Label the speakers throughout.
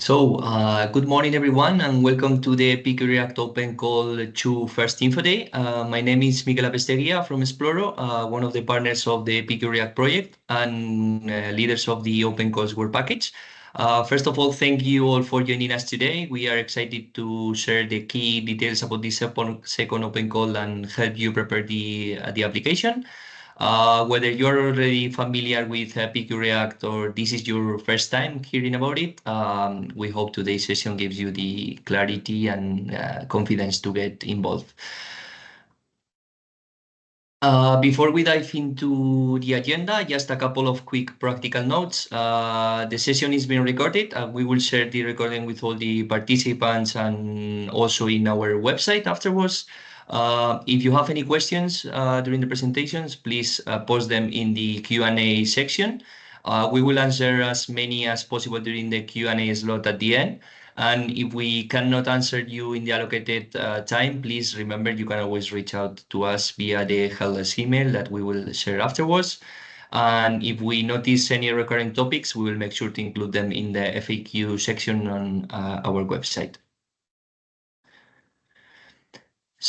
Speaker 1: Good morning, everyone, and welcome to the PQ React Open Call 2 First InfoDay. My name is Mikel Apesteguía from Exploro, one of the partners of the PQ React project and leaders of the Open Calls Work Package. First of all, thank you all for joining us today. We are excited to share the key details about this second Open Call and help you prepare the application. Whether you're already familiar with PQ React or this is your first time hearing about it, we hope today's session gives you the clarity and confidence to get involved. Before we dive into the agenda, just a couple of quick practical notes. The session is being recorded. We will share the recording with all the participants and also in our website afterwards. If you have any questions during the presentations, please post them in the Q&A section. We will answer as many as possible during the Q&A slot at the end. And if we cannot answer you in the allocated time, please remember you can always reach out to us via the helpdesk email that we will share afterwards. And if we notice any recurring topics, we will make sure to include them in the FAQ section on our website.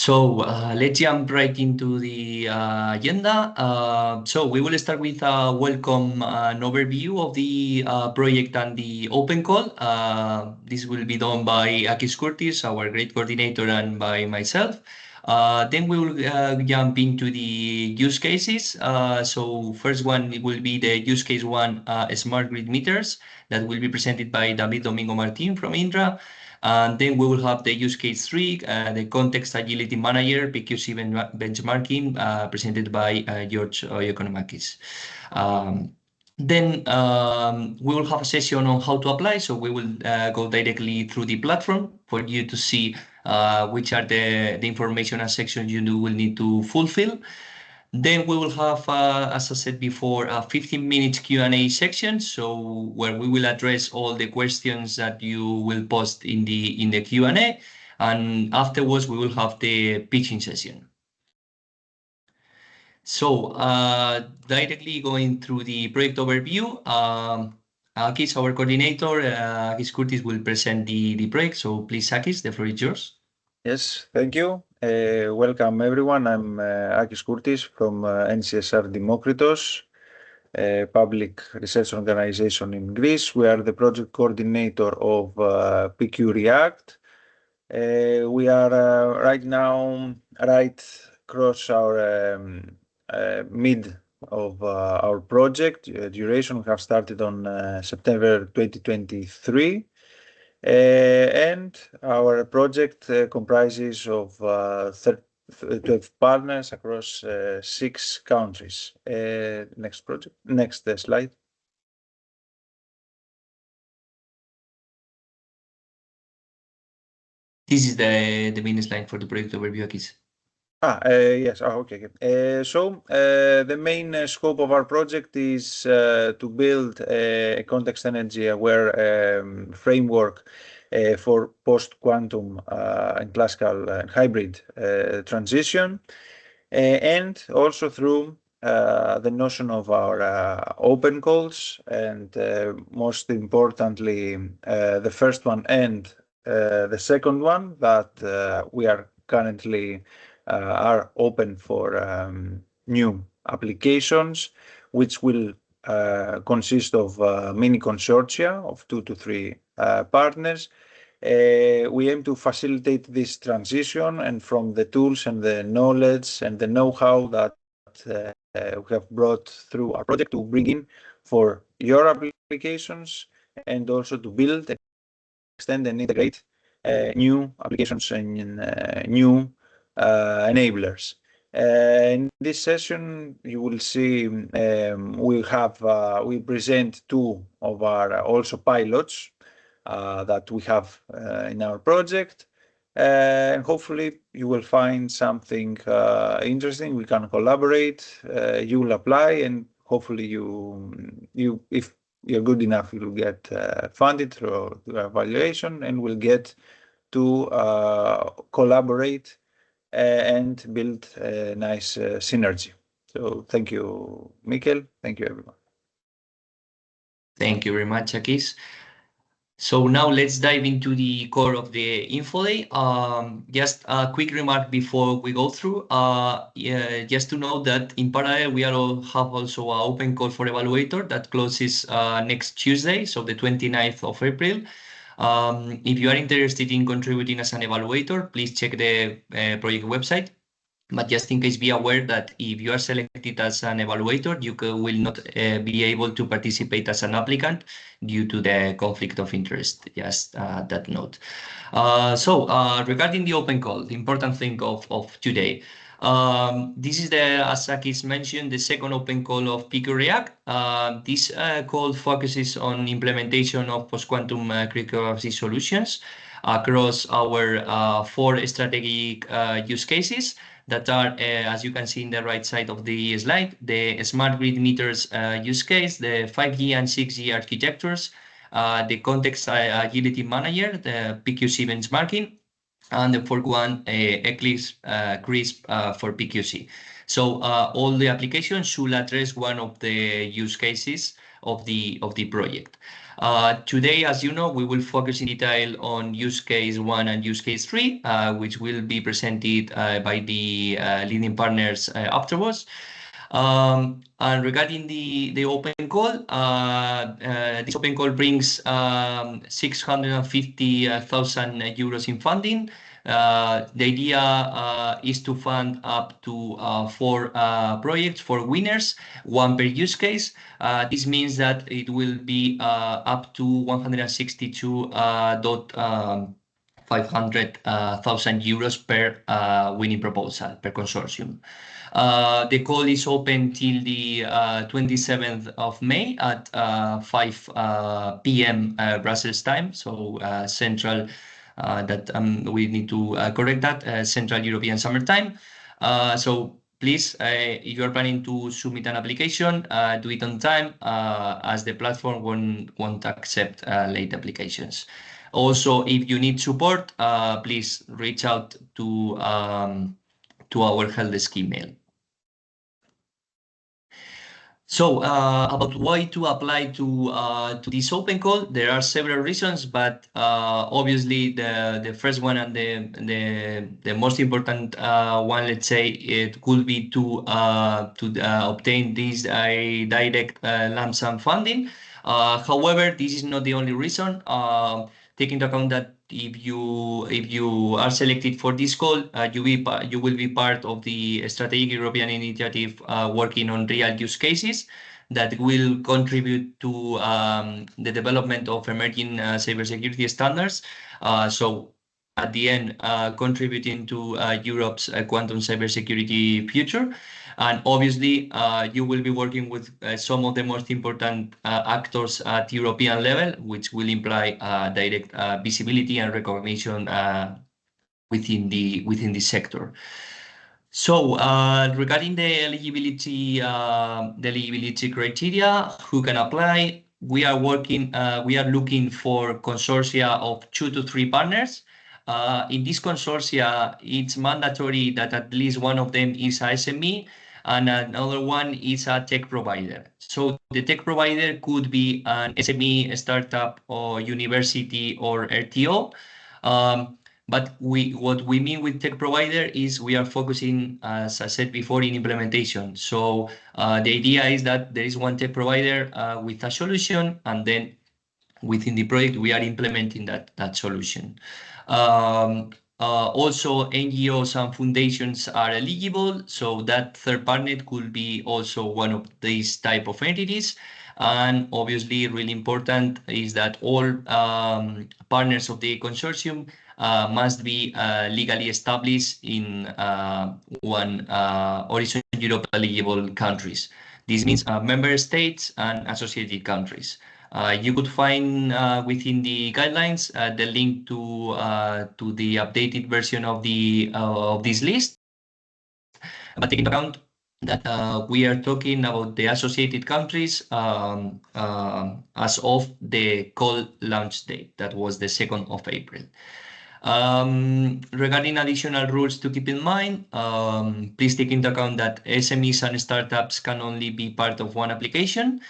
Speaker 1: Let's jump right into the agenda. We will start with a welcome and overview of the project and the open call. This will be done by Akis Curtis, our great coordinator, and by myself. Then we will jump into the use cases. First one will be the use case one, smart grid meters, that will be presented by David Domingo Martin from Indra. And then we will have the use case 3, the context agility manager, PQC benchmarking, presented by George Oikonomakis. Then we will have a session on how to apply. So we will go directly through the platform for you to see which are the information and sections you will need to fulfill. Then we will have, as I said before, a 15-minute Q&A section, so where we will address all the questions that you will post in the Q&A, and afterwards we will have the pitching session. So directly going through the project overview, Akis, our coordinator, Akis Curtis, will present the project. So please, Akis, the floor is yours.
Speaker 2: Yes, thank you. Welcome everyone. I'm Akis Curtis from NCSR Demokritos, a public research organization in Greece. We are the project coordinator of PQ React. We are right now right across our mid of our project duration. We have started on September 2023. And our project comprises of 12 partners across 6 countries. Next slide.
Speaker 1: This is the main slide for the project overview, Akis.
Speaker 2: Yes. Okay. The main scope of our project is to build a context energy aware framework for post-quantum and classical and hybrid transition, and also through the notion of our open calls, and most importantly, the first one and the second one that we are currently are open for new applications, which will consist of mini consortia of 2 to 3 partners. We aim to facilitate this transition, and from the tools and the knowledge and the know-how that we have brought through our project to bring in for your applications, and also to build, extend and integrate new applications and new enablers. In this session, you will see we present 2 of our also pilots that we have in our project, and hopefully you will find something interesting. We can collaborate. You will apply, and hopefully you if you're good enough, you will get funded through evaluation, and will get to collaborate and build a nice synergy. So thank you, Mikel. Thank you, everyone.
Speaker 1: Thank you very much, Akis. So now let's dive into the core of the InfoDay. Just a quick remark before we go through. Just to know that in parallel, we have also an open call for evaluator that closes next Tuesday, so the 29th of April. If you are interested in contributing as an evaluator, please check the project website. But just in case, be aware that if you are selected as an evaluator, you will not be able to participate as an applicant due to the conflict of interest. Just that note. Regarding the open call, the important thing of today. This is as Akis mentioned, the second open call of PQ React. This call focuses on implementation of post-quantum cryptography solutions across our 4 strategic use cases that are, as you can see in the right side of the slide, the smart grid meters use case, the 5G and 6G architectures, the context agility manager, the PQC benchmarking, and the fourth one, Eclipse Crisp for PQC. So all the applications should address one of the use cases of the project. Today, as you know, we will focus in detail on use case 1 and use case 3, which will be presented by the leading partners afterwards. And regarding the open call, this open call brings 650,000 euros in funding. The idea is to fund up to 4 projects, 4 winners, 1 per use case. This means that it will be up to 162,500,000 euros per winning proposal, per consortium. The call is open till the 27th of May at 5 p.m. Brussels time, so Central. We need to correct that, Central European Summer Time. So please, if you are planning to submit an application, do it on time, as the platform won't accept late applications. Also, if you need support, please reach out to our help desk email. So about why to apply to this open call, there are several reasons, but obviously the first one and the most important one, let's say, it could be to obtain this direct lump sum funding. However, this is not the only reason. Take into account that if you are selected for this call, you will be part of the strategic European initiative working on real use cases that will contribute to the development of emerging cybersecurity standards. So at the end, contributing to Europe's quantum cybersecurity future. And obviously, you will be working with some of the most important actors at European level, which will imply direct visibility and recognition within the sector. So regarding the eligibility criteria, who can apply? We are looking for consortia of 2 to 3 partners. In this consortia, it's mandatory that at least one of them is a SME and another one is a tech provider. So the tech provider could be an SME, a startup, or university, or RTO. But what we mean with tech provider is we are focusing, as I said before, in implementation. So the idea is that there is one tech provider with a solution, and then within the project we are implementing that solution. Also, NGOs and foundations are eligible, so that third partner could be also one of these type of entities. And obviously, really important is that all partners of the consortium must be legally established in one Horizon Europe eligible countries. This means member states and associated countries. You could find within the guidelines the link to the updated version of this list. But take into account that we are talking about the associated countries as of the call launch date. That was the 2nd of April. Regarding additional rules to keep in mind, please take into account that SMEs and startups can only be part of one application.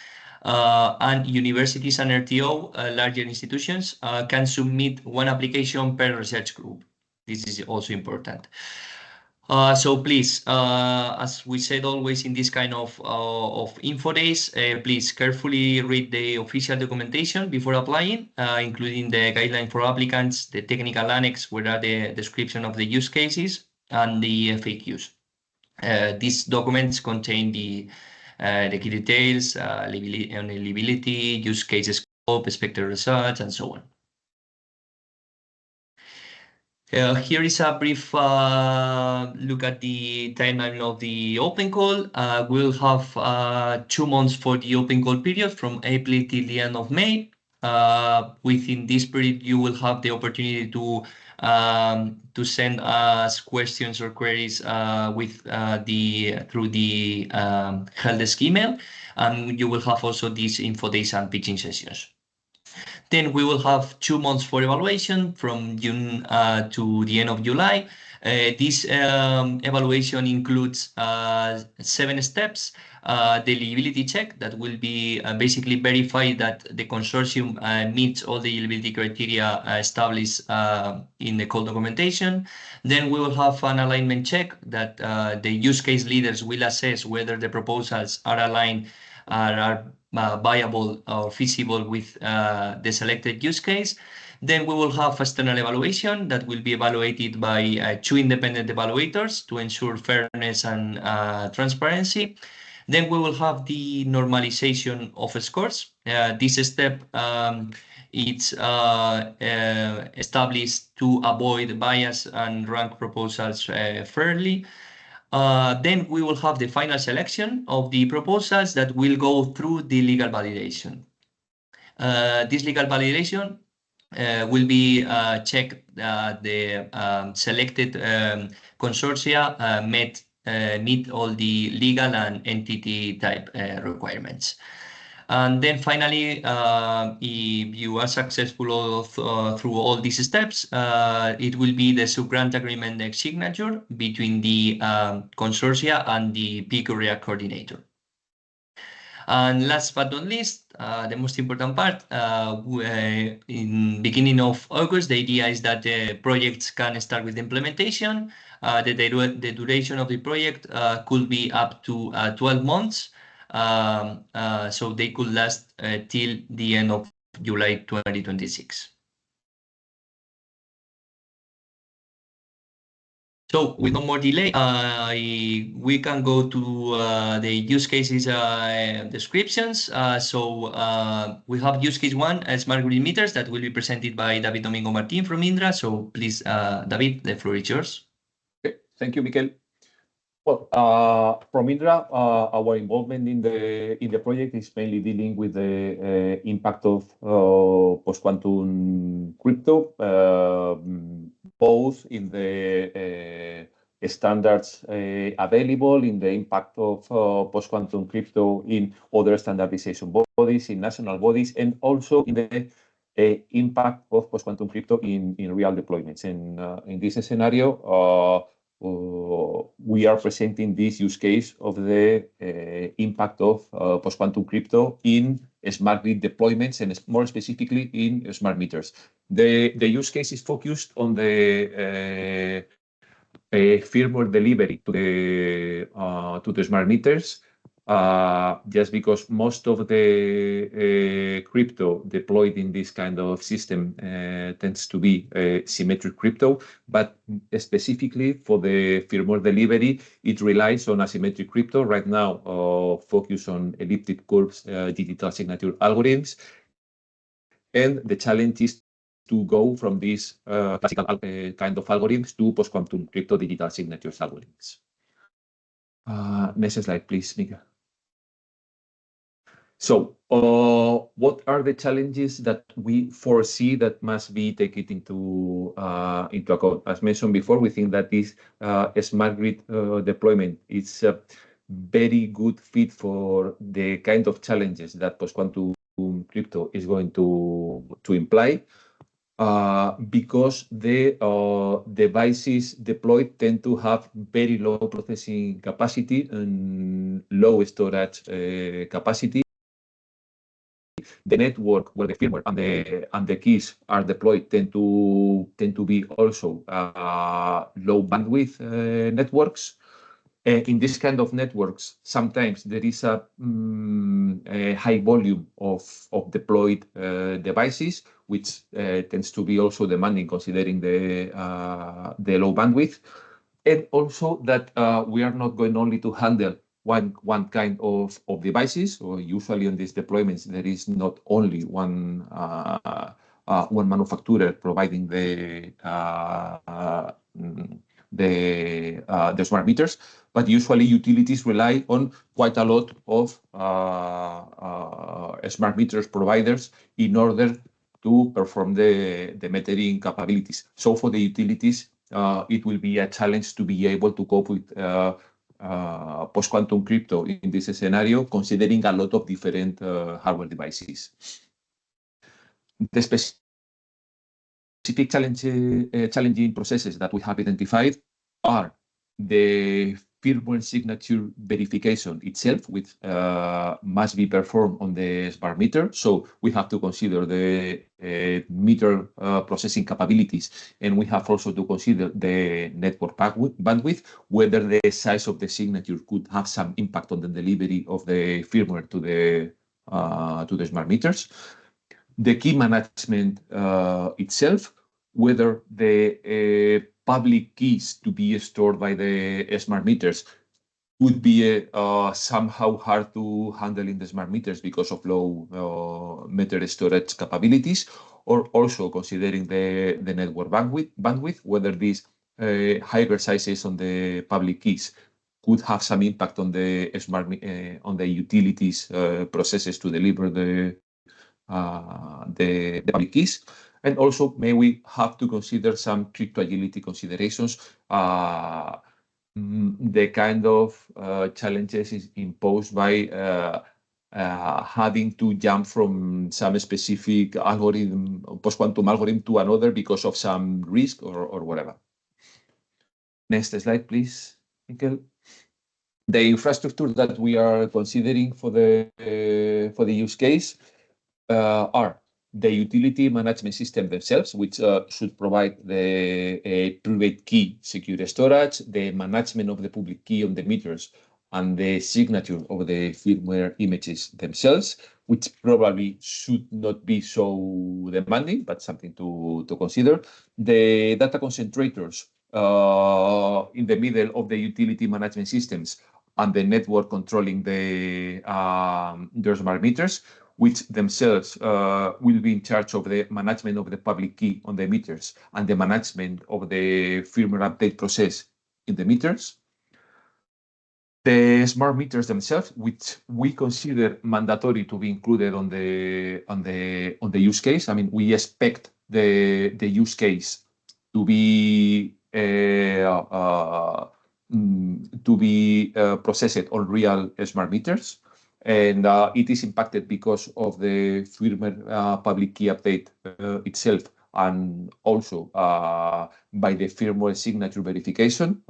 Speaker 1: and universities and RTO, larger institutions, can submit one application per research group. This is also important. So please, as we said always in this kind of InfoDays, please carefully read the official documentation before applying, including the guideline for applicants, the technical annex, where are the description of the use cases, and the FAQs. These documents contain the key details, eligibility, use case scope, expected results, and so on. Here is a brief look at the timeline of the open call. We'll have 2 months for the open call period from April till the end of May. Within this period, you will have the opportunity to send us questions or queries through the help desk email, and you will have also these InfoDays and pitching sessions. Then we will have 2 months for evaluation from June to the end of July. This evaluation includes 7 steps. The eligibility check that will be basically verify that the consortium meets all the eligibility criteria established in the call documentation. Then we will have an alignment check that the use case leaders will assess whether the proposals are aligned, are viable or feasible with the selected use case. Then we will have external evaluation that will be evaluated by 2 independent evaluators to ensure fairness and transparency. Then we will have the normalization of scores. This step it's established to avoid bias and rank proposals fairly. Then we will have the final selection of the proposals that will go through the legal validation. This legal validation will be checked the selected consortia meet all the legal and entity type requirements. And then finally, if you are successful through all these steps, it will be the sub-grant agreement signature between the consortia and the peak area coordinator. And last but not least, the most important part, in beginning of August, the idea is that the projects can start with implementation. The duration of the project could be up to 12 months. So they could last till the end of July 2026. So with no more delay, we can go to the use cases descriptions. We have use case 1, smart grid meters, that will be presented by David Domingo Martin from Indra. So please, David, the floor is yours.
Speaker 3: Okay. Thank you, Miquel. Well, from Indra, our involvement in the project is mainly dealing with the impact of post-quantum crypto, both in the standards available, in the impact of post-quantum crypto in other standardization bodies, in national bodies, and also in the impact of post-quantum crypto in real deployments. And in this scenario, we are presenting this use case of the impact of post-quantum crypto in smart grid deployments, and more specifically in smart meters. The use case is focused on the firmware delivery to the smart meters, just because most of the crypto deployed in this kind of system tends to be symmetric crypto, but specifically for the firmware delivery, it relies on asymmetric crypto. Right now, focus on elliptic curves digital signature algorithms, and the challenge is to go from these classical kind of algorithms to post-quantum crypto digital signatures algorithms. Next slide, please, Mika. So, what are the challenges that we foresee that must be taken into account? As mentioned before, we think that this smart grid deployment is a very good fit for the kind of challenges that post-quantum crypto is going to imply, because the devices deployed tend to have very low processing capacity and low storage capacity. the network where the firmware and the keys are deployed tend to be also low bandwidth networks. In this kind of networks, sometimes there is a high volume of deployed devices, which tends to be also demanding considering the low bandwidth. And also that we are not going only to handle one kind of devices, or usually on these deployments, there is not only one manufacturer providing the smart meters, but usually utilities rely on quite a lot of smart meters providers in order to perform the metering capabilities. So for the utilities, it will be a challenge to be able to cope with post-quantum crypto in this scenario, considering a lot of different hardware devices. The specific challenging processes that we have identified are the firmware signature verification itself, which must be performed on the smart meter. So we have to consider the meter processing capabilities, and we have also to consider the network bandwidth, whether the size of the signature could have some impact on the delivery of the firmware to the smart meters. The key management itself, whether the public keys to be stored by the smart meters would be somehow hard to handle in the smart meters because of low meter storage capabilities, or also considering the network bandwidth, whether these higher sizes on the public keys could have some impact on the on the utilities processes to deliver the public keys. And also, may we have to consider some crypto agility considerations, the kind of challenges is imposed by having to jump from some specific algorithm, post-quantum algorithm, to another because of some risk or whatever. Next slide, please, Mikel. The infrastructure that we are considering for the use case are the utility management system themselves, which should provide the private key secure storage, the management of the public key on the meters, and the signature of the firmware images themselves, which probably should not be so demanding, but something to consider. The data concentrators in the middle of the utility management systems, and the network controlling the smart meters, which themselves will be in charge of the management of the public key on the meters and the management of the firmware update process in the meters. The smart meters themselves, which we consider mandatory to be included on the use case. I mean, we expect the use case to be processed on real smart meters. And it is impacted because of the firmware public key update itself, and also by the firmware signature verification,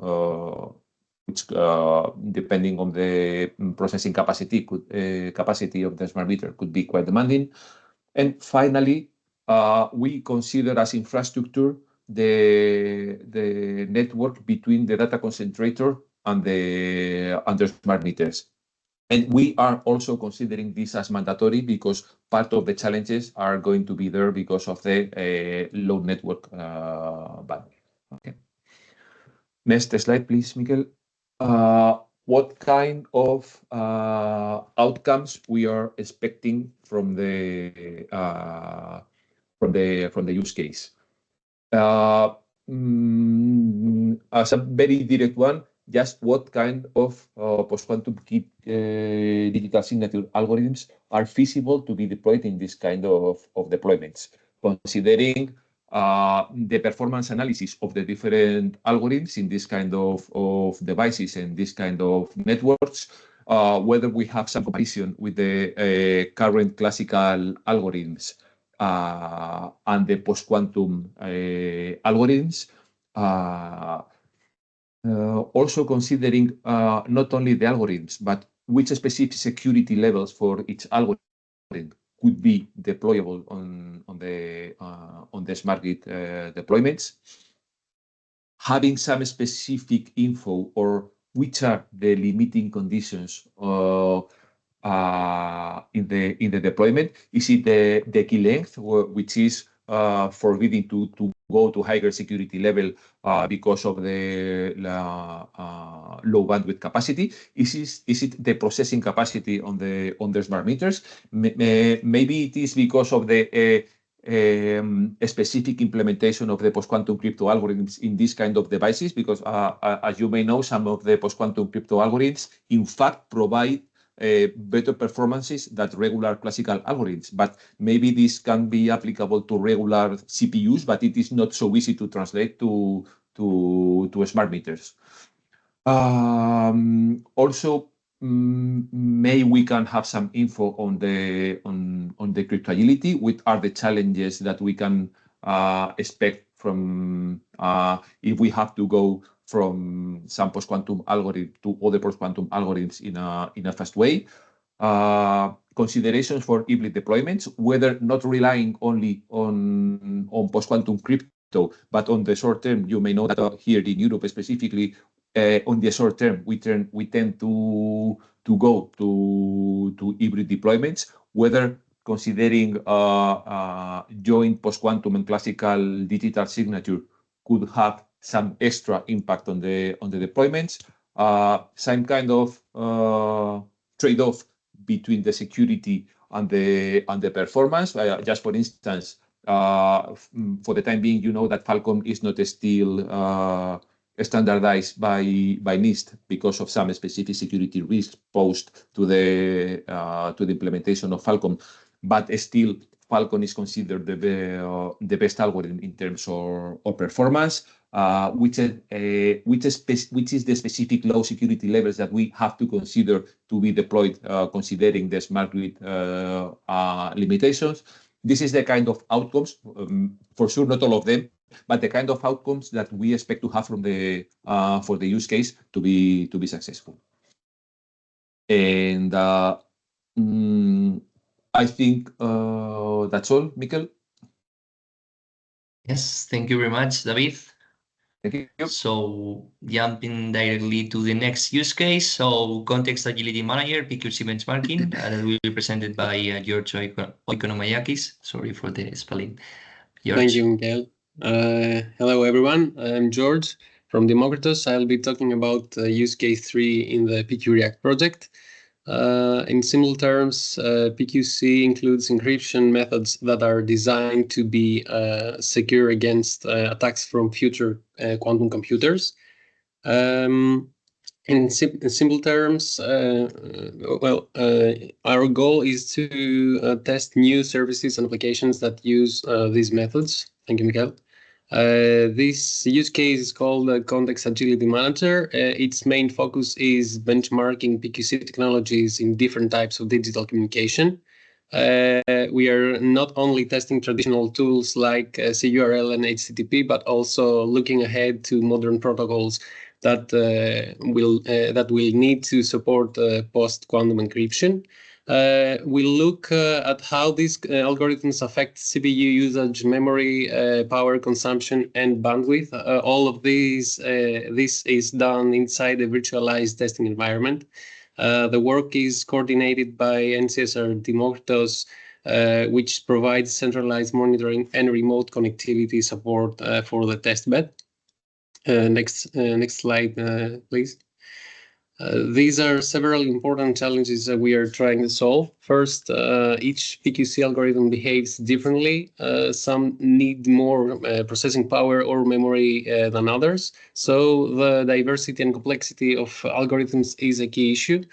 Speaker 3: which, depending on the processing capacity of the smart meter, could be quite demanding. And finally, we consider as infrastructure the network between the data concentrator and the smart meters. And we are also considering this as mandatory because part of the challenges are going to be there because of the low network bandwidth. Okay. Next slide, please, Mikel. What kind of outcomes we are expecting from the use case? As a very direct one, just what kind of post-quantum key digital signature algorithms are feasible to be deployed in this kind of deployments, considering the performance analysis of the different algorithms in this kind of devices and this kind of networks, whether we have some comparison with the current classical algorithms and the post-quantum algorithms. Also considering not only the algorithms, but which specific security levels for each algorithm could be deployable on the smart grid deployments. Having some specific info or which are the limiting conditions in the deployment. Is it the key length, which is forbidding to go to higher security level because of the low bandwidth capacity? Is it the processing capacity on the smart meters? Maybe it is because of the a specific implementation of the post-quantum crypto algorithms in this kind of devices, because as you may know, some of the post-quantum crypto algorithms in fact provide better performances than regular classical algorithms. But maybe this can be applicable to regular CPUs, but it is not so easy to translate to smart meters. Also, maybe we can have some info on the crypto agility. What are the challenges that we can expect from if we have to go from some post-quantum algorithm to other post-quantum algorithms in a fast way? Considerations for hybrid deployments, whether not relying only on post-quantum crypto, but on the short term. You may know that here in Europe specifically, on the short term, we tend to go to hybrid deployments, whether considering joint post-quantum and classical digital signature could have some extra impact on the deployments, some kind of trade-off between the security and the performance. Just for instance, for the time being, you know that Falcon is not still standardized by NIST because of some specific security risks posed to the implementation of Falcon, but still Falcon is considered the best algorithm in terms of performance, which is the specific low security levels that we have to consider to be deployed, considering the smart grid limitations. This is the kind of outcomes, for sure not all of them, but the kind of outcomes that we expect to have from the for the use case to be successful. And I think that's all, Mikel.
Speaker 1: Yes, thank you very much, David.
Speaker 3: Thank you.
Speaker 1: So jumping directly to the next use case, so Context Agility Manager, PQC benchmarking, that will be presented by George Oikonomaiakis. Sorry for the spelling. George.
Speaker 4: Thank you, Miguel. Hello, everyone. I'm George from Democritus. I'll be talking about use case 3 in the PQ React project. In simple terms, PQC includes encryption methods that are designed to be secure against attacks from future quantum computers. In simple terms, our goal is to test new services and applications that use these methods. Thank you, Miguel. This use case is called Context Agility Manager. Its main focus is benchmarking PQC technologies in different types of digital communication. We are not only testing traditional tools like CURL and HTTP, but also looking ahead to modern protocols that will need to support post-quantum encryption. We look at how these algorithms affect CPU usage, memory, power consumption, and bandwidth. All of this is done inside a virtualized testing environment. The work is coordinated by NCSR Democritus, which provides centralized monitoring and remote connectivity support for the testbed. Next slide, please. These are several important challenges that we are trying to solve. First, each PQC algorithm behaves differently. Some need more processing power or memory than others. So the diversity and complexity of algorithms is a key issue.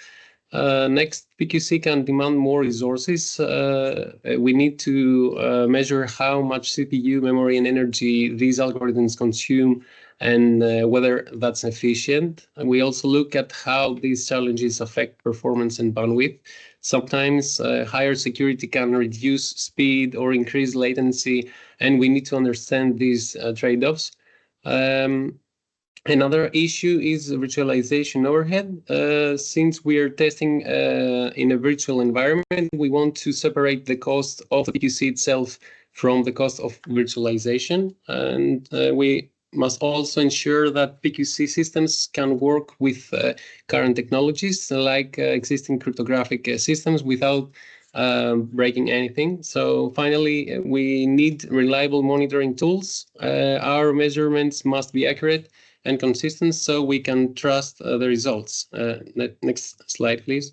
Speaker 4: Next, PQC can demand more resources. We need to measure how much CPU, memory, and energy these algorithms consume, and whether that's efficient. And we also look at how these challenges affect performance and bandwidth. Sometimes higher security can reduce speed or increase latency, and we need to understand these trade-offs. Another issue is virtualization overhead. Since we are testing in a virtual environment, we want to separate the cost of the PQC itself from the cost of virtualization. And we must also ensure that PQC systems can work with current technologies like existing cryptographic systems without breaking anything. So finally, we need reliable monitoring tools. Our measurements must be accurate and consistent so we can trust the results. Next slide, please.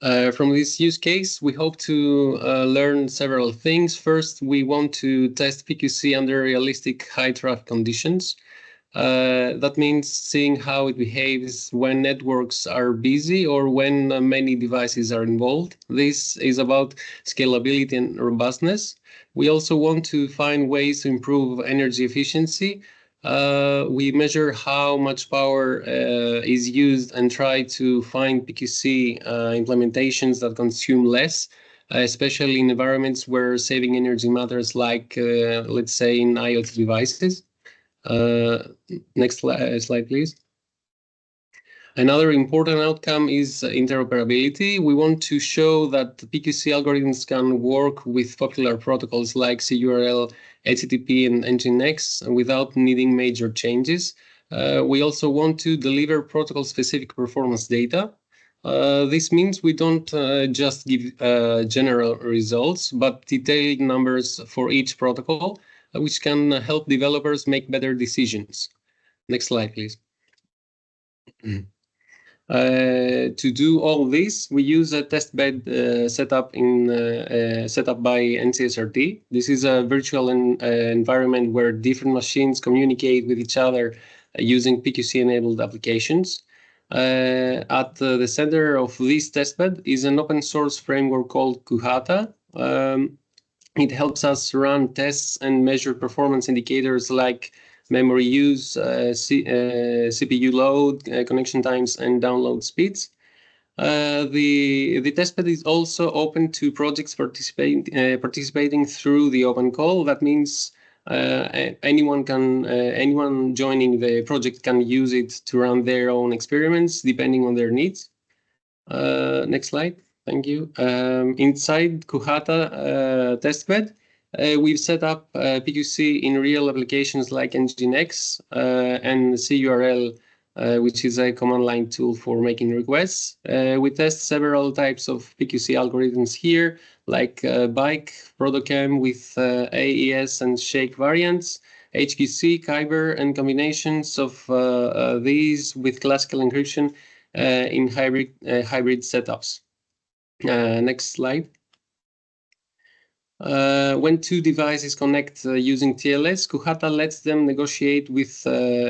Speaker 4: From this use case, we hope to learn several things. First, we want to test PQC under realistic high traffic conditions. That means seeing how it behaves when networks are busy or when many devices are involved. This is about scalability and robustness. We also want to find ways to improve energy efficiency. We measure how much power is used and try to find PQC implementations that consume less, especially in environments where saving energy matters, like, let's say, in IoT devices. Next slide, please. Another important outcome is interoperability. We want to show that PQC algorithms can work with popular protocols like CURL, HTTP, and Nginx without needing major changes. We also want to deliver protocol-specific performance data. This means we don't just give general results, but detailed numbers for each protocol, which can help developers make better decisions. Next slide, please. To do all this, we use a testbed setup by NCSRT. This is a virtual environment where different machines communicate with each other using PQC-enabled applications. At the center of this testbed is an open-source framework called Kuhata. It helps us run tests and measure performance indicators like memory use, CPU load, connection times, and download speeds. The testbed is also open to projects participating through the open call. That means anyone joining the project can use it to run their own experiments depending on their needs. Next slide. Thank you. Inside Kuhata testbed, we've set up PQC in real applications like Nginx and CURL, which is a command line tool for making requests. We test several types of PQC algorithms here, like Bike, Prodochem with AES and Shake variants, HQC, Kyber, and combinations of these with classical encryption in hybrid setups. Next slide. When two devices connect using TLS, Kuhata lets them negotiate with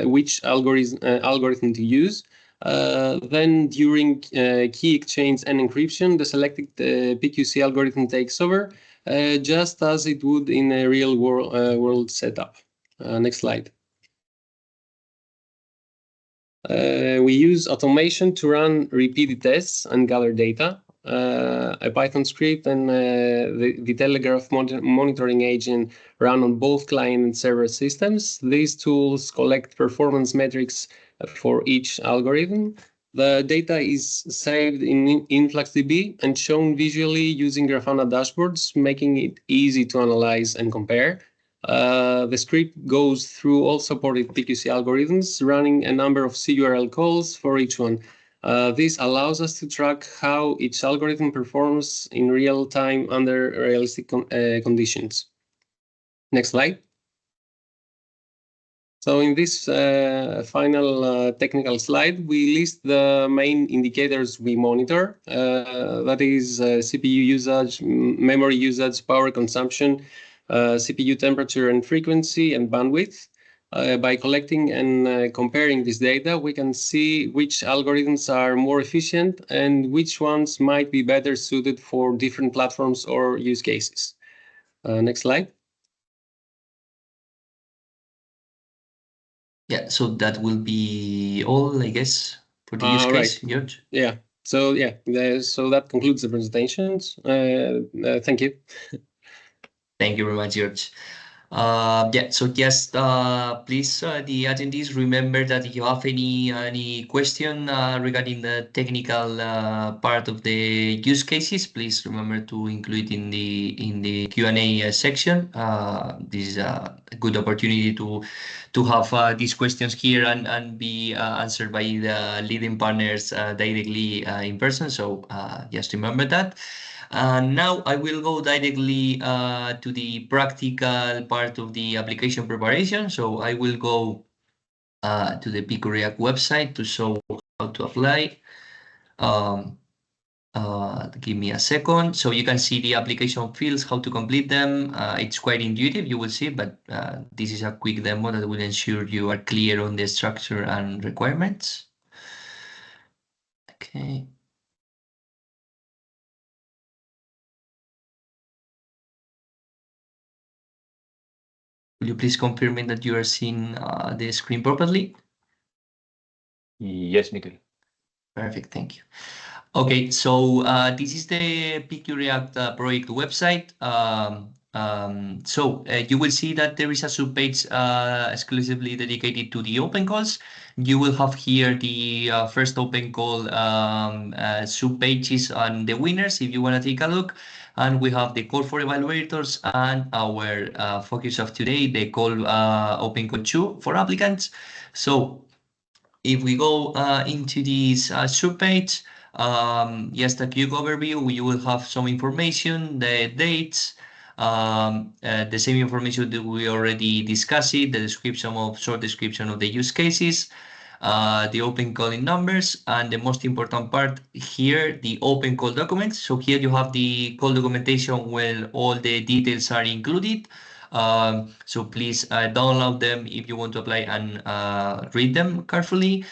Speaker 4: which algorithm to use. Then during key exchange and encryption, the selected PQC algorithm takes over, just as it would in a real world setup. Next slide. We use automation to run repeated tests and gather data. A Python script and the Telegraph monitoring agent run on both client and server systems. These tools collect performance metrics for each algorithm. The data is saved in InfluxDB and shown visually using Grafana dashboards, making it easy to analyze and compare. The script goes through all supported PQC algorithms, running a number of CURL calls for each one. This allows us to track how each algorithm performs in real time under realistic conditions. Next slide. So in this final technical slide, we list the main indicators we monitor. That is CPU usage, memory usage, power consumption, CPU temperature and frequency, and bandwidth. By collecting and comparing this data, we can see which algorithms are more efficient and which ones might be better suited for different platforms or use cases. Next slide.
Speaker 1: Yeah, so that will be all, I guess, for the use case, George.
Speaker 4: Yeah. So so that concludes the presentations. Thank you.
Speaker 1: Thank you very much, George. Yeah, so just please, the attendees, remember that if you have any question regarding the technical part of the use cases, please remember to include in the Q&A section. This is a good opportunity to have these questions here and be answered by the leading partners directly in person. So just remember that. Now I will go directly to the practical part of the application preparation. So I will go to the Pico React website to show how to apply. Give me a second. So you can see the application fields, how to complete them. It's quite intuitive, you will see, but this is a quick demo that will ensure you are clear on the structure and requirements. Okay. Will you please confirm me that you are seeing the screen properly?
Speaker 3: Yes, Mikel.
Speaker 1: Perfect, thank you. Okay, so this is the PQ React project website. You will see that there is a subpage exclusively dedicated to the open calls. You will have here the first open call subpages and the winners if you want to take a look. And we have the call for evaluators and our focus of today, the call open call 2 for applicants. So if we go into this subpage, just a quick overview, you will have some information, the dates, the same information that we already discussed, the description short description of the use cases, the open calling numbers, and the most important part here, the open call documents. So here you have the call documentation where all the details are included. So please download them if you want to apply and read them carefully.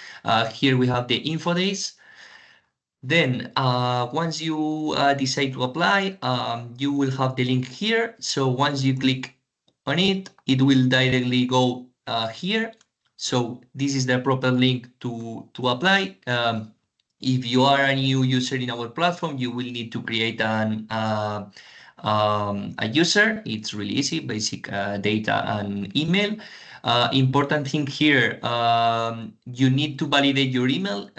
Speaker 1: Here we have the InfoDays. Then once you decide to apply, you will have the link here. So once you click on it, it will directly go here. So this is the proper link to apply. If you are a new user in our platform, you will need to create a user. It's really easy, basic data and email. Important thing here, you need to validate your email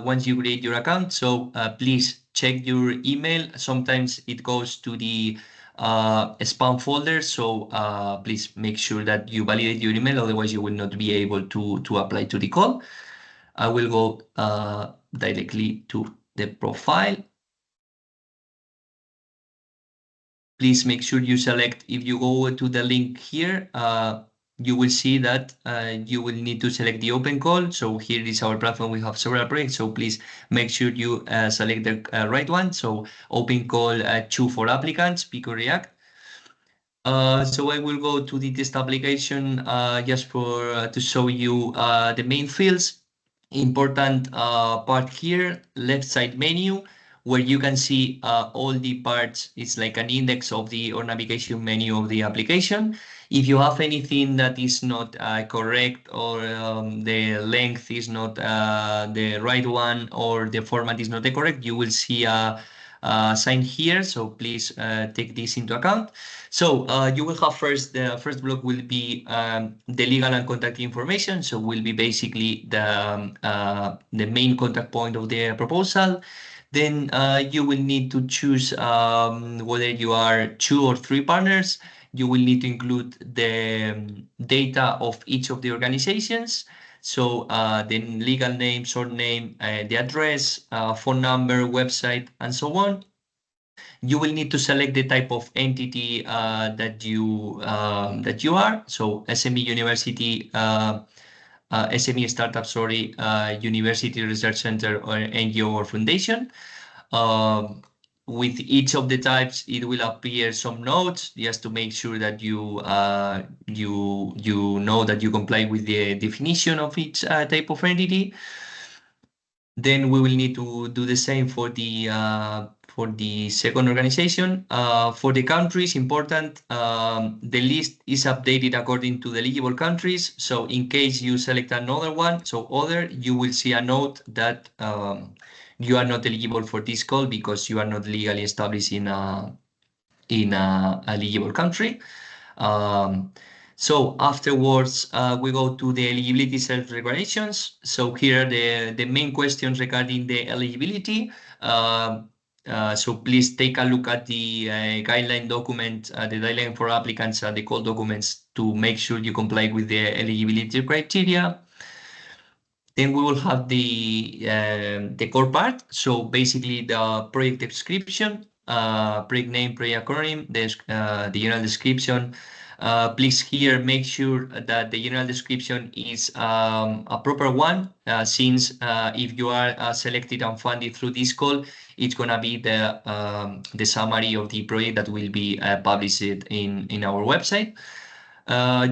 Speaker 1: once you create your account. So please check your email. Sometimes it goes to the spam folder. So please make sure that you validate your email. Otherwise, you will not be able to apply to the call. I will go directly to the profile. Please make sure you select, if you go to the link here, you will see that you will need to select the open call. So here is our platform. We have several projects. So please make sure you select the right one. So open call 2 for applicants, Pico React. So I will go to the test application just for to show you the main fields. Important part here, left side menu, where you can see all the parts. It's like an index of the or navigation menu of the application. If you have anything that is not correct, or the length is not the right one, or the format is not the correct, you will see a sign here. So please take this into account. So you will have the first block will be the legal and contact information. So will be basically the main contact point of the proposal. Then you will need to choose whether you are 2 or 3 partners. You will need to include the data of each of the organizations. So the legal name, short name, the address, phone number, website, and so on. You will need to select the type of entity that you are. So SME university, SME startup, sorry, university research center, or NGO or foundation. With each of the types, it will appear some notes just to make sure that you know that you comply with the definition of each type of entity. Then we will need to do the same for the second organization. For the countries, important, the list is updated according to the eligible countries. So in case you select another one, so other, you will see a note that you are not eligible for this call because you are not legally established in a eligible country. So afterwards, we go to the eligibility self-regulations. So here are the main questions regarding the eligibility. So please take a look at the guideline document, the guideline for applicants, the call documents to make sure you comply with the eligibility criteria. Then we will have the core part. So basically the project description, project name, project acronym, the general description. Please here make sure that the general description is a proper one, since if you are selected and funded through this call, it's gonna be the summary of the project that will be published in our website.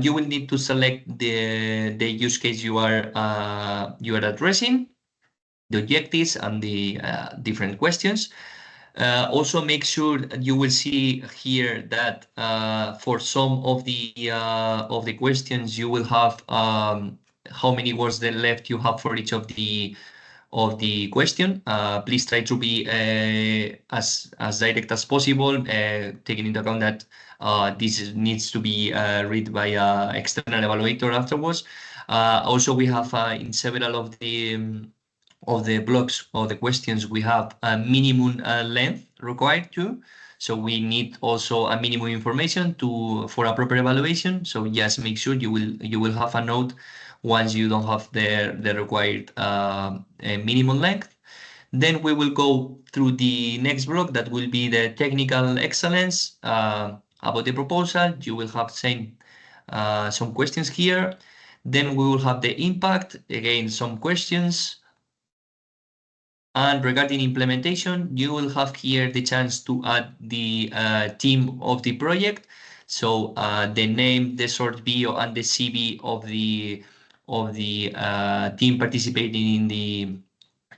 Speaker 1: You will need to select the use case you are addressing, the objectives, and the different questions. Also, make sure you will see here that for some of the questions you will have how many words left you have for each of the question. Please try to be as direct as possible, taking into account that this needs to be read by an external evaluator afterwards. Also, we have in several of the blocks or the questions, we have a minimum length required too. So we need also a minimum information for a proper evaluation. So just make sure you will have a note once you don't have the required minimum length. Then we will go through the next block that will be the technical excellence about the proposal. You will have some questions here. Then we will have the impact, again, some questions. And regarding implementation, you will have here the chance to add the team of the project. So the name, the short bio, and the CV of the team participating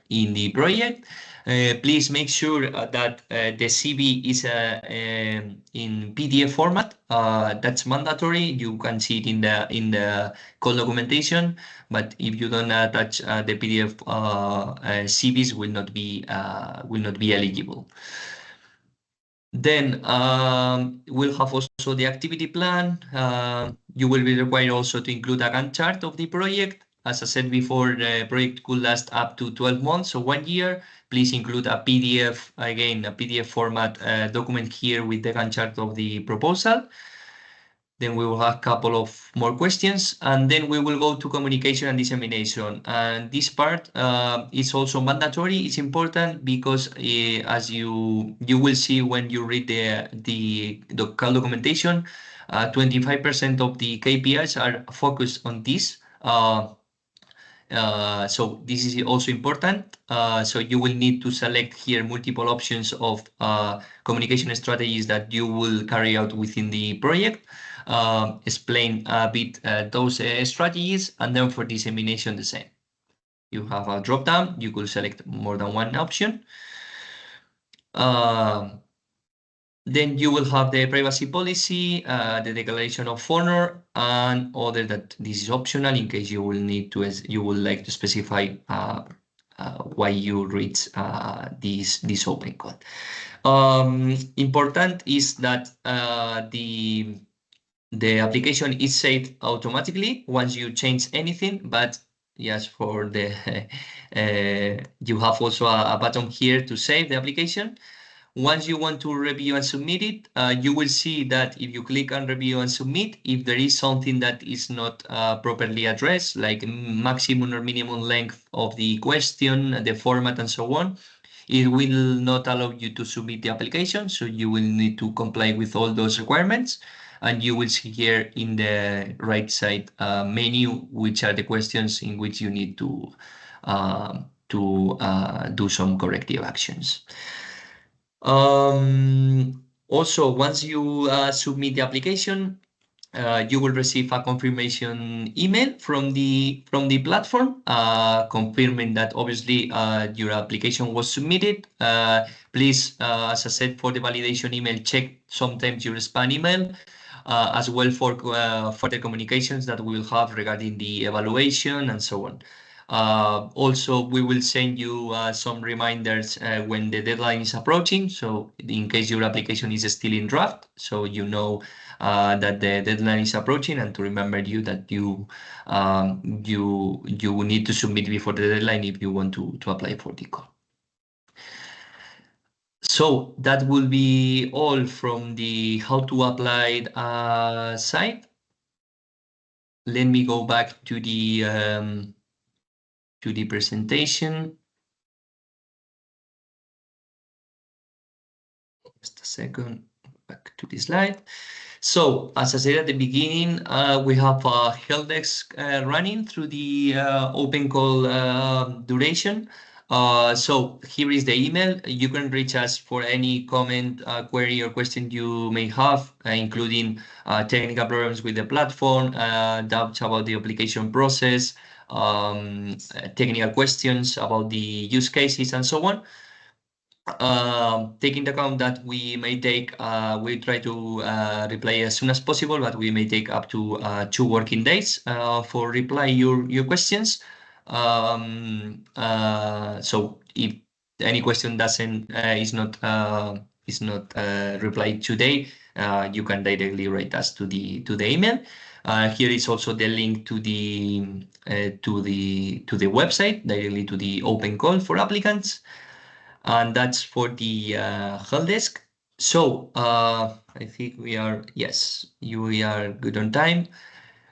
Speaker 1: in the project. Please make sure that the CV is in PDF format. That's mandatory. You can see it in the call documentation. But if you don't attach the PDF, CVs will not be eligible. Then we'll have also the activity plan. You will be required also to include a Gantt chart of the project. As I said before, the project could last up to 12 months, so 1 year. Please include a PDF, again, a PDF format document here with the Gantt chart of the proposal. Then we will have a couple of more questions, and then we will go to communication and dissemination. And this part is also mandatory. It's important because as you will see when you read the call documentation, 25% of the KPIs are focused on this. So this is also important. So you will need to select here multiple options of communication strategies that you will carry out within the project. Explain a bit those strategies, and then for dissemination the same. You have a drop down, you could select more than one option. Then you will have the privacy policy, the declaration of honor, and other that this is optional in case you will like to specify why you read this open code. Important is that the application is saved automatically once you change anything, but yes, for the you have also a button here to save the application. Once you want to review and submit it, you will see that if you click on review and submit, if there is something that is not properly addressed, like maximum or minimum length of the question, the format, and so on, it will not allow you to submit the application. So you will need to comply with all those requirements. And you will see here in the right side menu, which are the questions in which you need to do some corrective actions. Also, once you submit the application, you will receive a confirmation email from the platform confirming that obviously your application was submitted. Please, as I said, for the validation email, check sometimes your spam email. As well for further communications that we will have regarding the evaluation and so on. Also, we will send you some reminders when the deadline is approaching. So in case your application is still in draft, so you know that the deadline is approaching, and to remember you that you need to submit before the deadline if you want to apply for the call. So that will be all from the how to apply site. Let me go back to the presentation. Just a second, back to the slide. So, as I said at the beginning, we have a help desk running through the open call duration. So here is the email. You can reach us for any comment, query, or question you may have, including technical problems with the platform, doubts about the application process, technical questions about the use cases, and so on. Taking into account that we may take, we try to reply as soon as possible, but we may take up to 2 working days for reply your questions. So if any question is not replied today, you can directly write us to the email. Here is also the link to the website, directly to the open call for applicants. And that's for the help desk. So I think we are good on time.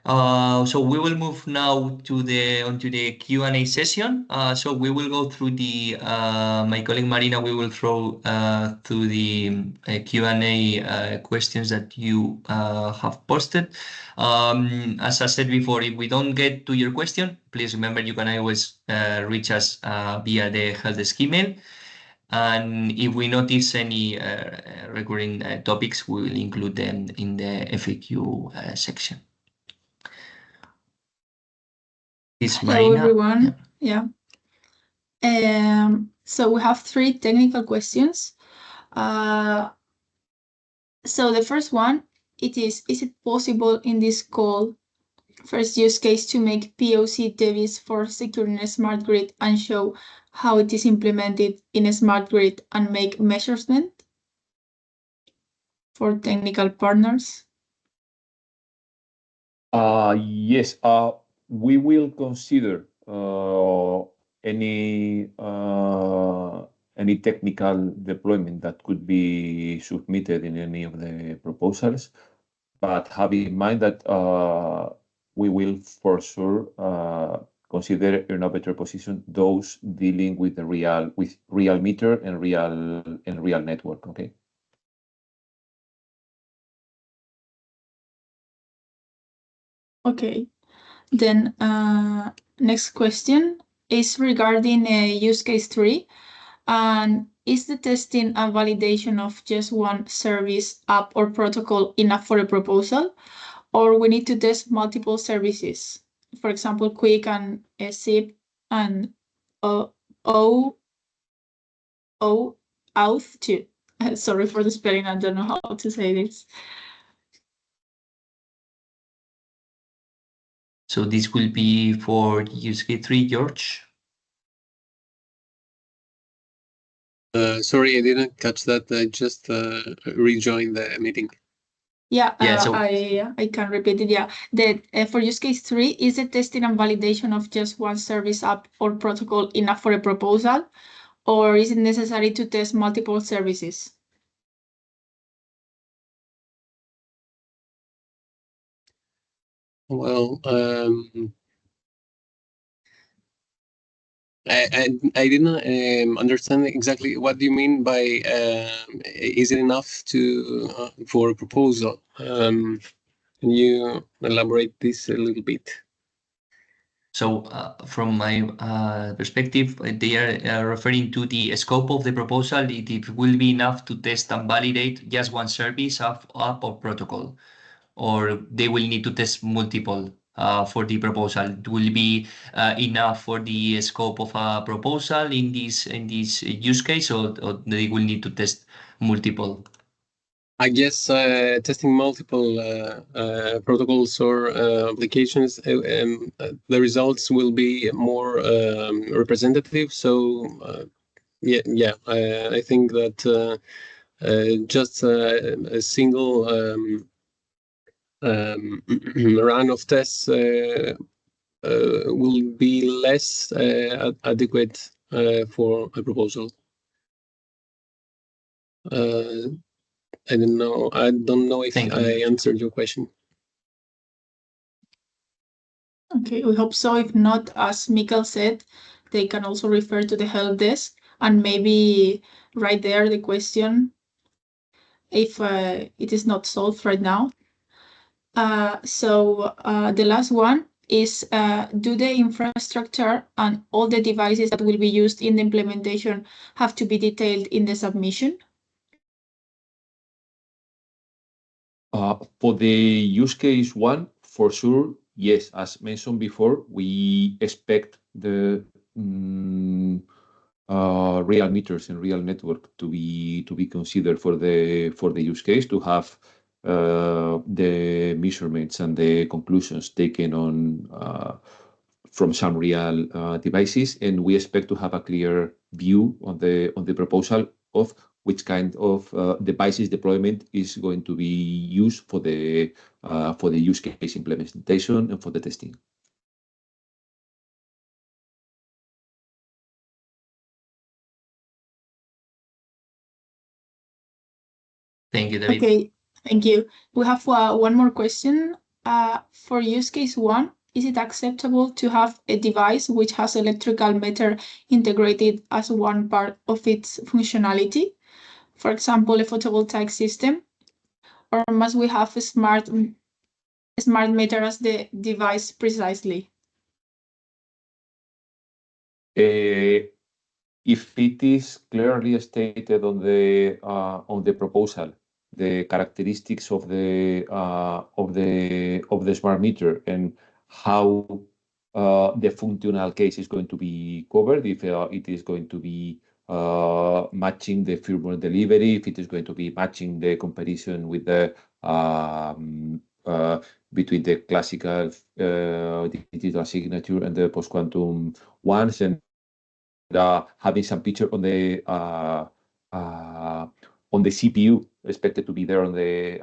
Speaker 1: So we will move now to onto the Q&A session. So we will go through the my colleague Marina. We will throw through the Q&A questions that you have posted. As I said before, if we don't get to your question, please remember you can always reach us via the help desk email. And if we notice any recurring topics, we will include them in the FAQ section.
Speaker 5: Hello, everyone. Yeah. So we have 3 technical questions. So the first one, is it possible in this call, first use case, to make POC device for securing a smart grid and show how it is implemented in a smart grid and make measurement for technical partners?
Speaker 3: Yes, we will consider any technical deployment that could be submitted in any of the proposals, but have in mind that we will for sure consider in a better position those dealing with the real meter and real network. Okay.
Speaker 5: Okay. Then next question is regarding use case 3, and is the testing and validation of just one service, app, or protocol enough for a proposal, or we need to test multiple services? For example, Quick and SIP and OAuth 2. Sorry for the spelling, I don't know how to say this.
Speaker 1: So this will be for use case 3, George.
Speaker 4: Sorry, I didn't catch that. I just rejoined the meeting.
Speaker 5: Yeah,
Speaker 1: so
Speaker 5: I can repeat it. Yeah, for use case 3, is the testing and validation of just one service, app, or protocol enough for a proposal, or is it necessary to test multiple services?
Speaker 4: Well, I did not understand exactly what do you mean by is it enough to for a proposal? Can you elaborate this a little bit?
Speaker 1: So from my perspective, they are referring to the scope of the proposal. It will be enough to test and validate just one service, app, or protocol, or they will need to test multiple for the proposal. It will be enough for the scope of a proposal in this use case, or they will need to test multiple.
Speaker 4: I guess testing multiple protocols or applications, the results will be more representative. So I think that just a single run of tests will be less adequate for a proposal. I don't know. I don't know if
Speaker 1: Thank you.
Speaker 4: I answered your question.
Speaker 5: Okay, we hope so. If not, as Mikael said, they can also refer to the help desk and maybe write there the question if it is not solved right now. So the last one is, do the infrastructure and all the devices that will be used in the implementation have to be detailed in the submission?
Speaker 3: For the use case one, for sure, yes. As mentioned before, we expect the real meters and real network to be considered for the use case, to have the measurements and the conclusions taken on from some real devices, and we expect to have a clear view on the proposal of which kind of devices deployment is going to be used for the use case implementation and for the testing.
Speaker 1: Thank you, David.
Speaker 5: Okay, thank you. We have one more question. For use case one, is it acceptable to have a device which has electrical meter integrated as one part of its functionality? For example, a photovoltaic system? Or must we have a smart meter as the device precisely?
Speaker 3: If it is clearly stated on the proposal, the characteristics of the smart meter and how the functional case is going to be covered, if it is going to be matching the firmware delivery, if it is going to be matching the comparison with the between the classical digital signature and the post-quantum ones, and having some picture on the CPU expected to be there on the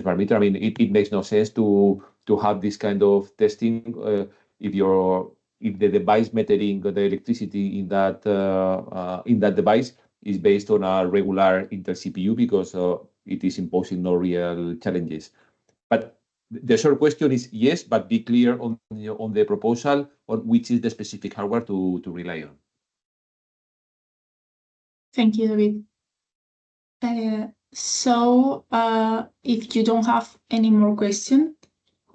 Speaker 3: smart meter. I mean, it makes no sense to have this kind of testing if the device metering the electricity in that device is based on a regular Intel CPU, because it is imposing no real challenges. But the short question is yes, but be clear on the proposal on which is the specific hardware to rely on.
Speaker 5: Thank you, David. So if you don't have any more questions,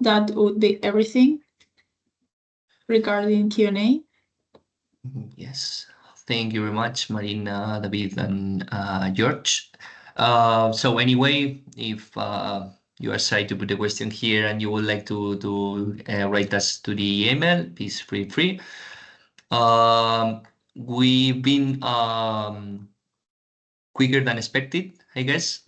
Speaker 5: that would be everything regarding Q&A.
Speaker 1: Yes, thank you very much, Marina, David, and George. So anyway, if you are excited to put the question here and you would like to write us to the email, please feel free. We've been quicker than expected, I guess.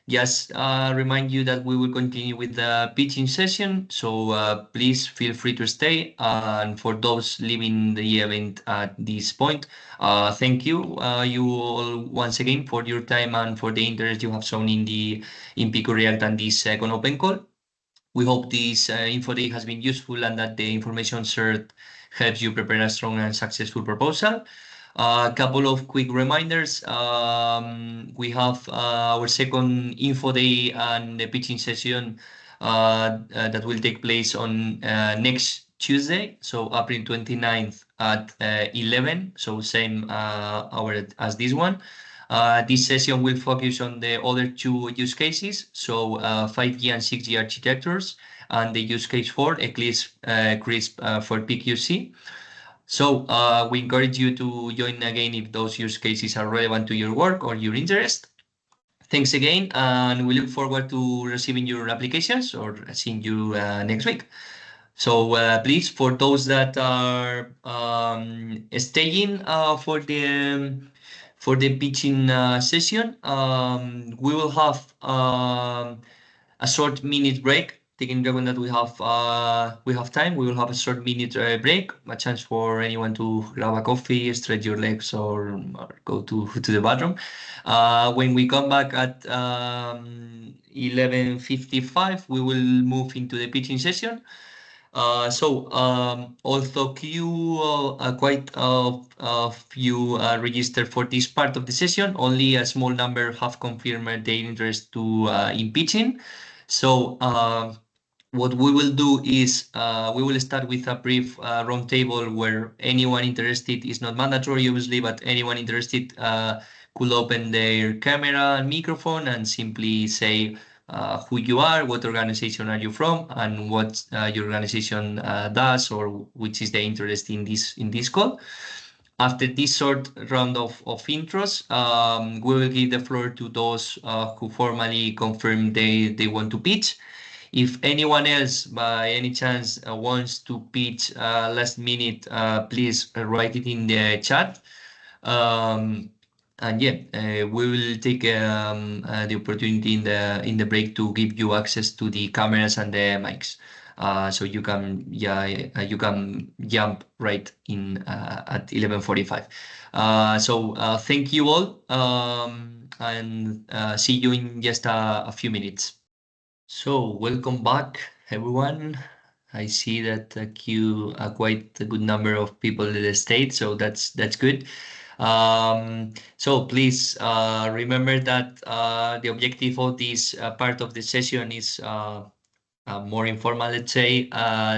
Speaker 1: Just remind you that we will continue with the pitching session, so please feel free to stay. And for those leaving the event at this point, thank you, you all once again for your time and for the interest you have shown in Pico React and this second open call. We hope this InfoDay has been useful and that the information shared helps you prepare a strong and successful proposal. A couple of quick reminders. We have our second InfoDay and the pitching session that will take place on next Tuesday, so April 29th at 11, so same hour as this one. This session will focus on the other two use cases, so 5G and 6G architectures, and the use case 4, Eclipse Crisp for PQC. So we encourage you to join again if those use cases are relevant to your work or your interest. Thanks again, and we look forward to receiving your applications or seeing you next week. So please, for those that are staying for the pitching session, we will have a short minute break taking into account that we have time, we will have a short minute break, a chance for anyone to grab a coffee, stretch your legs, or go to the bathroom. When we come back at 11:55, we will move into the pitching session. Although quite a few registered for this part of the session, only a small number have confirmed their interest in pitching. So what we will do is we will start with a brief roundtable where anyone interested is not mandatory, obviously, but anyone interested could open their camera and microphone and simply say who you are, what organization are you from, and what your organization does, or which is the interest in this call. After this short round of intros, we will give the floor to those who formally confirm they want to pitch. If anyone else, by any chance, wants to pitch last minute, please write it in the chat. And yeah, we will take the opportunity in the break to give you access to the cameras and the mics, so you can jump right in at 11:45. Thank you all, and see you in just a few minutes. So welcome back, everyone. I see that quite a good number of people in the state, so that's good. So please remember that the objective of this part of the session is more informal, let's say.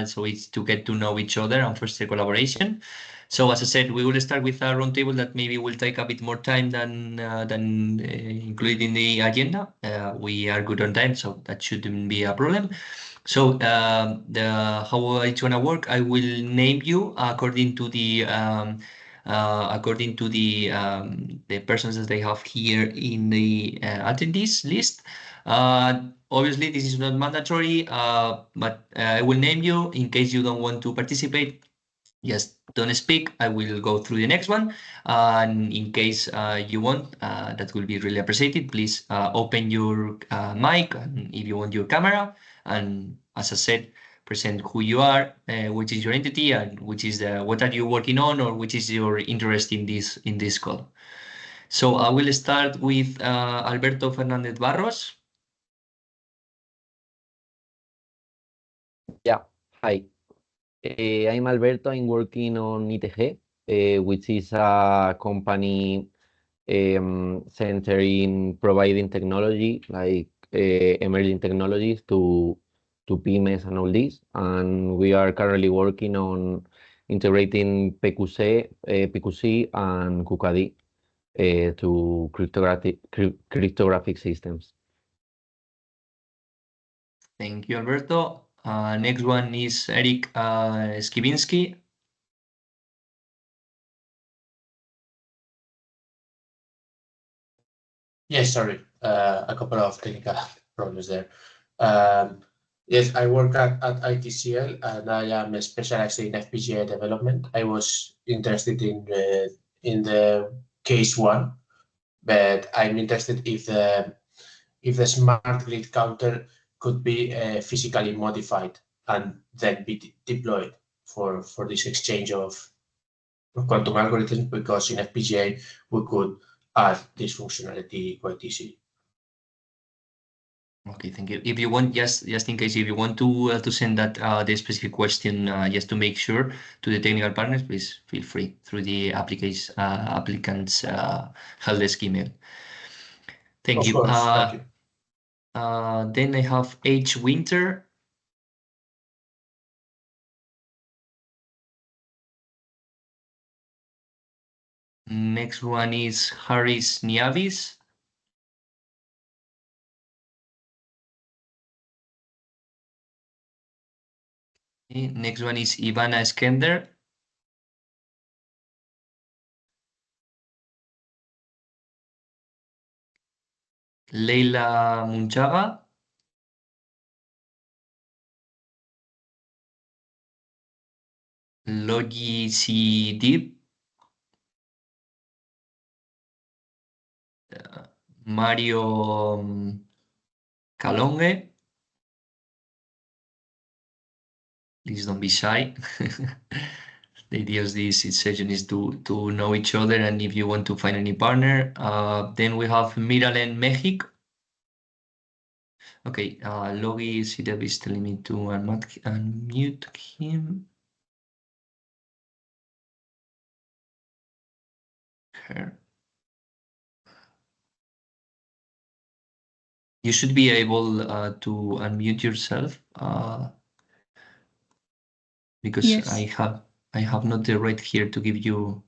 Speaker 1: So it's to get to know each other and foster collaboration. So as I said, we will start with a roundtable that maybe will take a bit more time than included in the agenda. We are good on time, so that shouldn't be a problem. So how it's gonna work, I will name you according to the persons that they have here in the attendees list. Obviously, this is not mandatory, but I will name you in case you don't want to participate. Just don't speak. I will go through the next one. And in case you want, that will be really appreciated. Please open your mic and if you want your camera. And as I said, present who you are, which is your entity, and which is what are you working on, or which is your interest in this call. So I will start with Alberto Fernandez Barros.
Speaker 6: Yeah, hi. I'm Alberto. I'm working on ITG, which is a company centered in providing technology, like emerging technologies to pymes and all this. And we are currently working on integrating PQC and QKD to cryptographic systems.
Speaker 1: Thank you, Alberto. Next one is Eric Skibinsky.
Speaker 7: Yes, sorry, a couple of technical problems there. Yes, I work at ITCL and I am specialized in FPGA development. I was interested in the case one, but I'm interested if the smart grid counter could be physically modified and then be deployed for this exchange of quantum algorithms, because in FPGA we could add this functionality quite easily.
Speaker 1: Okay, thank you. If you want, just in case, if you want to send that the specific question just to make sure to the technical partners, please feel free through the applicant's help desk email. Thank you.
Speaker 7: Of course, thank you.
Speaker 1: Then I have H. Winter. Next one is Haris Niavis. Okay, next one is Ivana Skender. Leila Munchaga. Logi C. Deep. Mario Calonge. Please don't be shy. The idea of this session is to know each other, and if you want to find any partner. Then we have Miralem Mexic. Okay, Logi CW is telling me to unmute him. Her. You should be able to unmute yourself because
Speaker 5: Yes.
Speaker 1: I have not the right here to give you,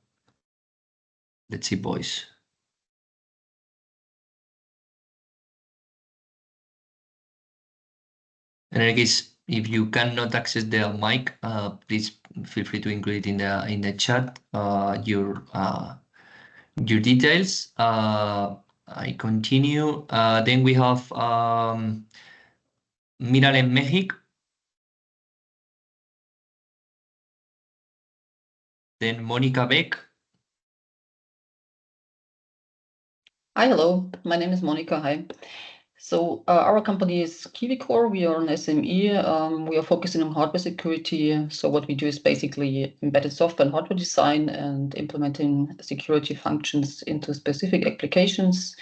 Speaker 1: let's see, voice. In any case, if you cannot access the mic, please feel free to include it in the chat your details. I continue. Then we have Miralem Mexic. Then Monica Beck.
Speaker 8: Hi, hello. My name is Monica. Hi. So our company is KiwiCore. We are an SME. We are focusing on hardware security. So what we do is basically embedded software and hardware design and implementing security functions into specific applications.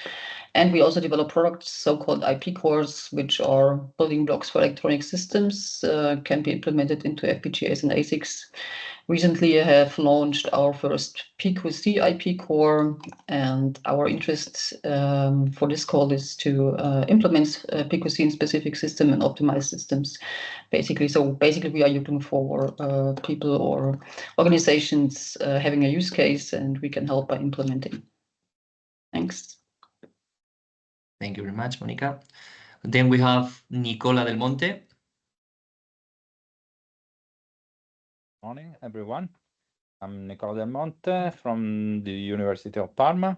Speaker 8: And we also develop products, so-called IP cores, which are building blocks for electronic systems, can be implemented into FPGAs and ASICs. Recently, I have launched our first PQC IP core, and our interest for this call is to implement PQC in specific system and optimize systems, basically. So basically, we are looking for people or organizations having a use case, and we can help by implementing. Thanks.
Speaker 1: Thank you very much, Monica. Then we have Nicola Del Monte.
Speaker 9: Morning, everyone. I'm Nicola Del Monte from the University of Parma.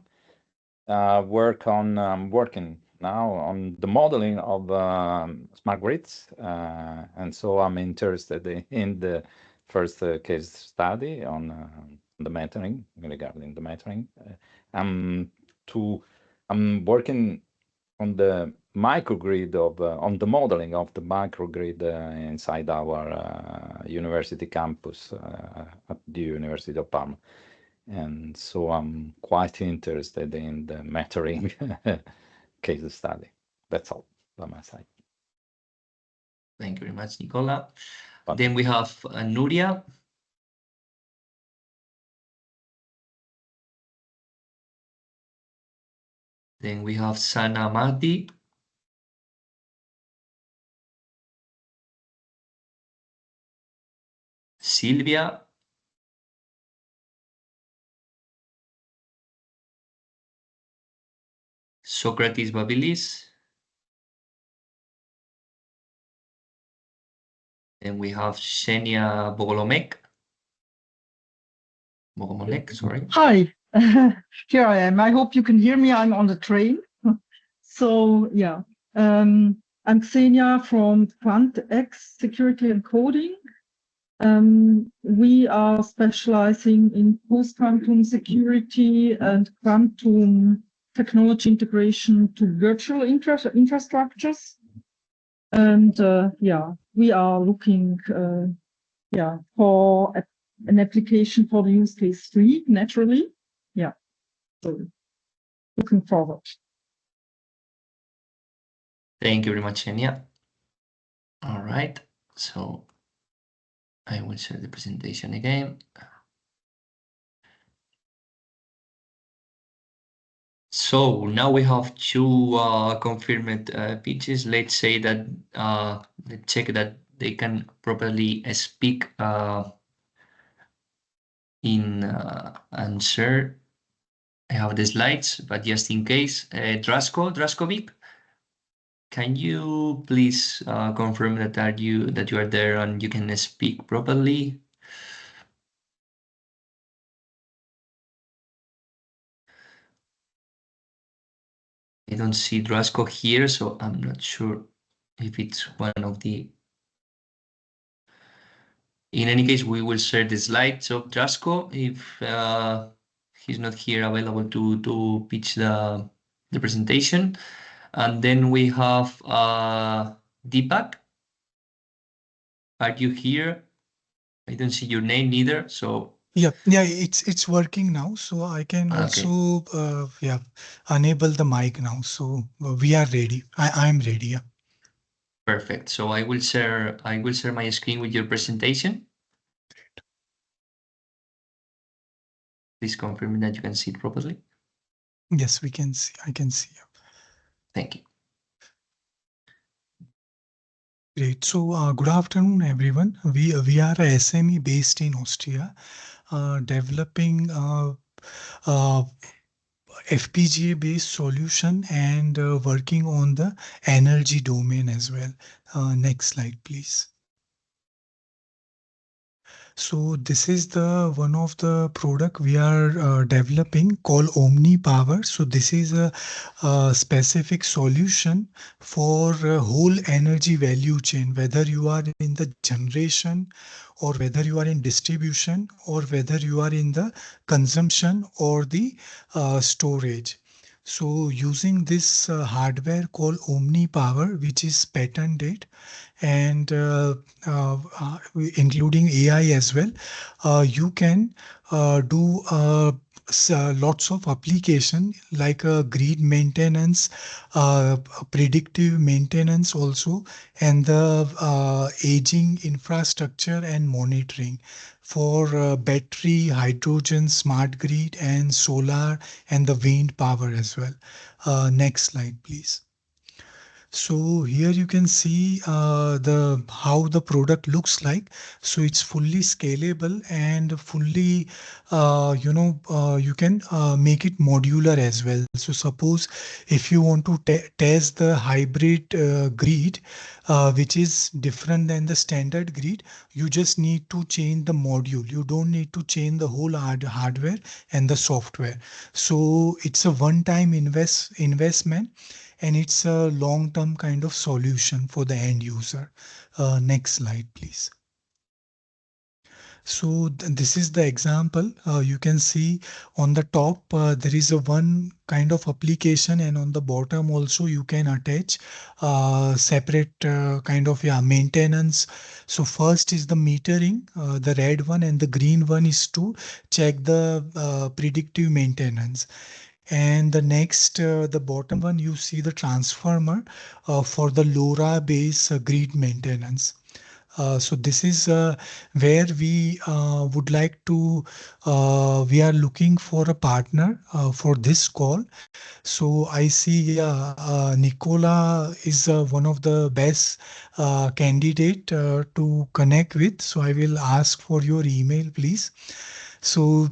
Speaker 9: I'm working now on the modeling of smart grids, and so I'm interested in the first case study on the metering, regarding the metering. I'm working on the microgrid on the modeling of the microgrid inside our university campus at the University of Parma. And so I'm quite interested in the metering case study. That's all by my side.
Speaker 1: Thank you very much, Nicola. Then we have Nuria. Then we have Sana Mahdi. Silvia. Socrates Babilis. Then we have Xenia Bogolomec. Bogomolek, sorry.
Speaker 10: Hi, here I am. I hope you can hear me. I'm on the train. So yeah, I'm Xenia from QuantX Security and Coding. We are specializing in post-quantum security and quantum technology integration to virtual infrastructures. And yeah, we are looking for an application for the use case 3, naturally. Yeah, so looking forward.
Speaker 1: Thank you very much, Xenia. All right, so I will share the presentation again. So now we have 2 confirmed pitches. Let's say that let's check that they can properly speak in and share. I have the slides, but just in case, Draskovic, can you please confirm that you are there and you can speak properly? I don't see Drasko here, so I'm not sure if it's one of the... In any case, we will share the slides of Drasko if he's not here available to pitch the presentation. And then we have Deepak. Are you here? I don't see your name neither, so.
Speaker 11: Yeah, it's working now. So I can
Speaker 1: Okay.
Speaker 11: also enable the mic now. So we are ready. I'm ready. Yeah.
Speaker 1: Perfect. So I will share my screen with your presentation. Please confirm that you can see it properly.
Speaker 11: Yes, we can see. I can see.
Speaker 1: Thank you.
Speaker 11: Great. So good afternoon, everyone. We are a SME based in Austria, developing FPGA based solution and working on the energy domain as well. Next slide, please. So this is the one of the product we are developing called Omni Power. So this is a specific solution for whole energy value chain, whether you are in the generation or whether you are in distribution or whether you are in the consumption or the storage. So using this hardware called Omni Power, which is patented, and including AI as well, you can do lots of application like grid maintenance, predictive maintenance also, and the aging infrastructure and monitoring for battery, hydrogen, smart grid, and solar and the wind power as well. Next slide, please. So here you can see how the product looks like. So it's fully scalable and fully, you can make it modular as well. So suppose if you want to test the hybrid grid, which is different than the standard grid, you just need to change the module. You don't need to change the whole hardware and the software. So it's a one-time investment, and it's a long-term kind of solution for the end user. Next slide, please. So this is the example. You can see on the top, there is a one kind of application, and on the bottom also you can attach separate kind of maintenance. So first is the metering, the red one, and the green one is to check the predictive maintenance. And the next, the bottom one, you see the transformer for the LoRa base grid maintenance. So this is where we would like to, we are looking for a partner for this call. So I see Nicola is one of the best candidate to connect with. So I will ask for your email, please. So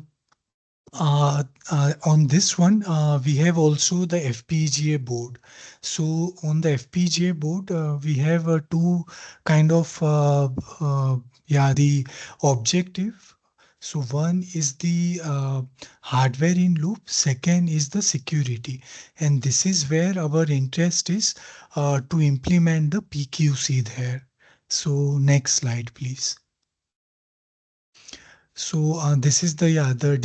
Speaker 11: on this one, we have also the FPGA board. So on the FPGA board, we have two kind of the objective. So one is the hardware in loop, second is the security, and this is where our interest is to implement the PQC there. So next slide, please. So this is the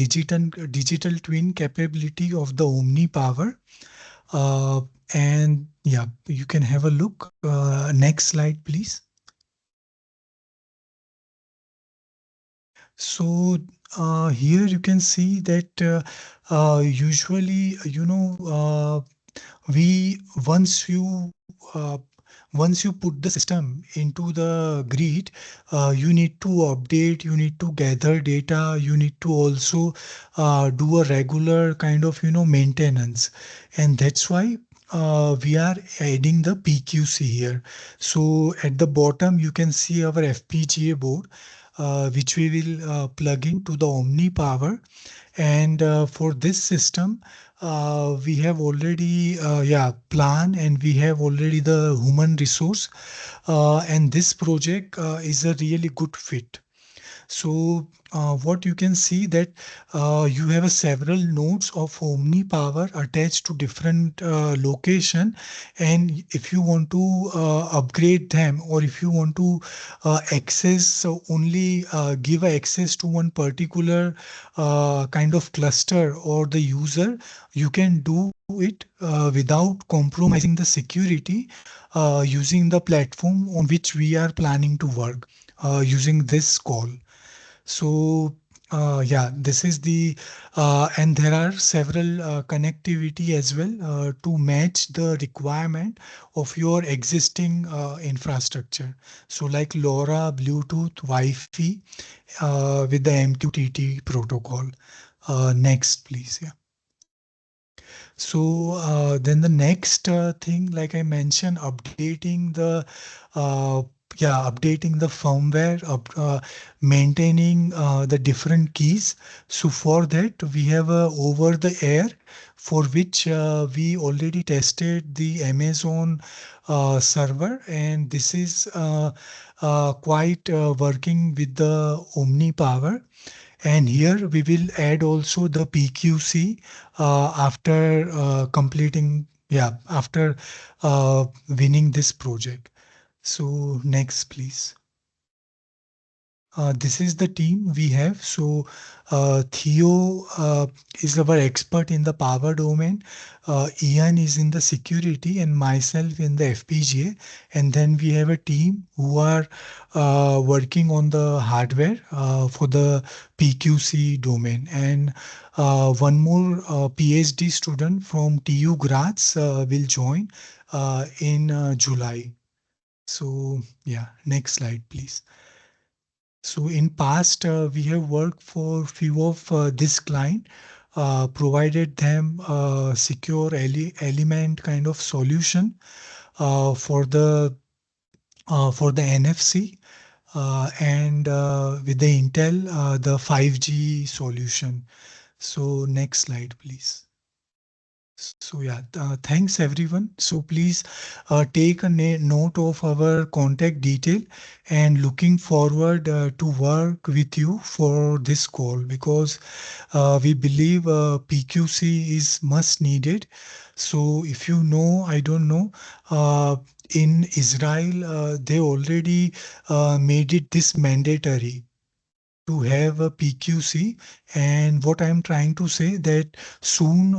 Speaker 11: digital twin capability of the Omni Power, and you can have a look. Next slide, please. So here you can see that usually, once you put the system into the grid, you need to update, you need to gather data, you need to also do a regular kind of maintenance, and that's why we are adding the PQC here. So at the bottom you can see our FPGA board, which we will plug into the Omni Power. And for this system, we have already plan, and we have already the human resource, and this project is a really good fit. So what you can see that you have several nodes of Omni Power attached to different location, and if you want to upgrade them, or if you want to access only give access to one particular kind of cluster or the user, you can do it without compromising the security using the platform on which we are planning to work using this call. So yeah, this is the and there are several connectivity as well to match the requirement of your existing infrastructure. So like LoRa, Bluetooth, Wi-Fi with the MQTT protocol. Next, please. Yeah. So then the next thing, like I mentioned, updating the updating the firmware, maintaining the different keys. So for that, we have a over the air for which we already tested the Amazon server, and this is quite working with the Omni Power. And here we will add also the PQC after completing, after winning this project. So next, please. This is the team we have. So Theo is our expert in the power domain. Ian is in the security and myself in the FPGA. And then we have a team who are working on the hardware for the PQC domain. And one more PhD student from TU Graz will join in July. So yeah, next slide, please. So in past, we have worked for few of this client, provided them secure element kind of solution for the NFC and with the Intel the 5G solution. So next slide, please. So yeah, thanks everyone. So please take a note of our contact detail and looking forward to work with you for this call, because we believe PQC is must needed. So if you know, I don't know, in Israel, they already made it this mandatory to have a PQC, and what I'm trying to say that soon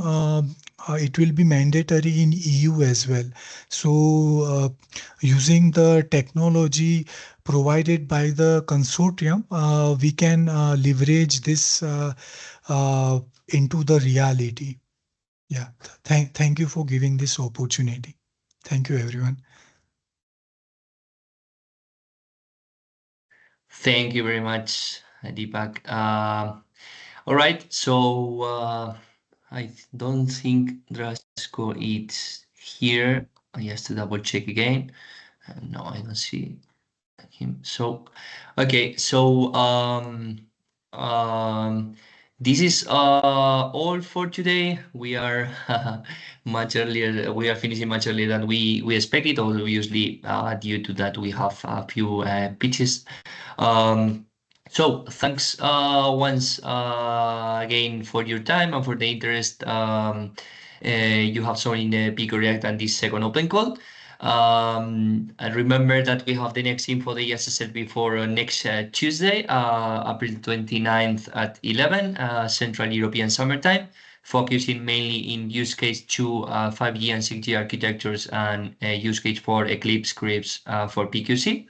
Speaker 11: it will be mandatory in EU as well. So using the technology provided by the consortium, we can leverage this into the reality. Yeah, thank you for giving this opportunity. Thank you, everyone.
Speaker 1: Thank you very much, Deepak. All right, so I don't think Drasko is here. I have to double check again. No, I don't see him. So, okay, so this is all for today. We are much earlier. We are finishing much earlier than we expected. Obviously, due to that, we have a few pitches. So thanks once again for your time and for the interest you have shown in the Pico React and this second open call. And remember that we have the next InfoDay, as I said before, next Tuesday, April 29th at 11 Central European Summertime, focusing mainly in use case 2, 5G and 6G architectures, and use case 4 Eclipse scripts for PQC.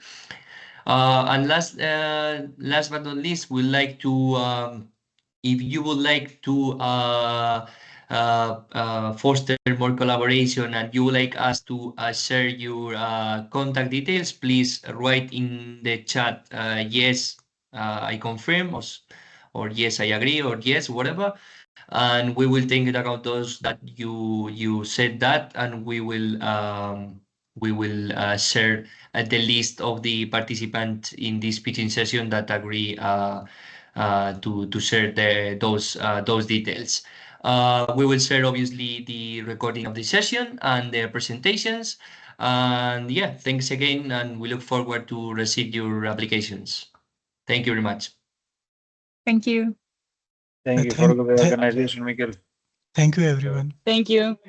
Speaker 1: And last but not least, we'd like to, if you would like to foster more collaboration and you would like us to share your contact details, please write in the chat yes, I confirm, or yes, I agree, or yes, whatever. And we will take into account those that you said that, and we will share the list of the participants in this pitching session that agree to share those details. We will share obviously the recording of the session and their presentations. And yeah, thanks again, and we look forward to receive your applications. Thank you very much.
Speaker 5: Thank you.
Speaker 2: Thank you for the organization, Miguel.
Speaker 11: Thank you, everyone.
Speaker 12: Thank you.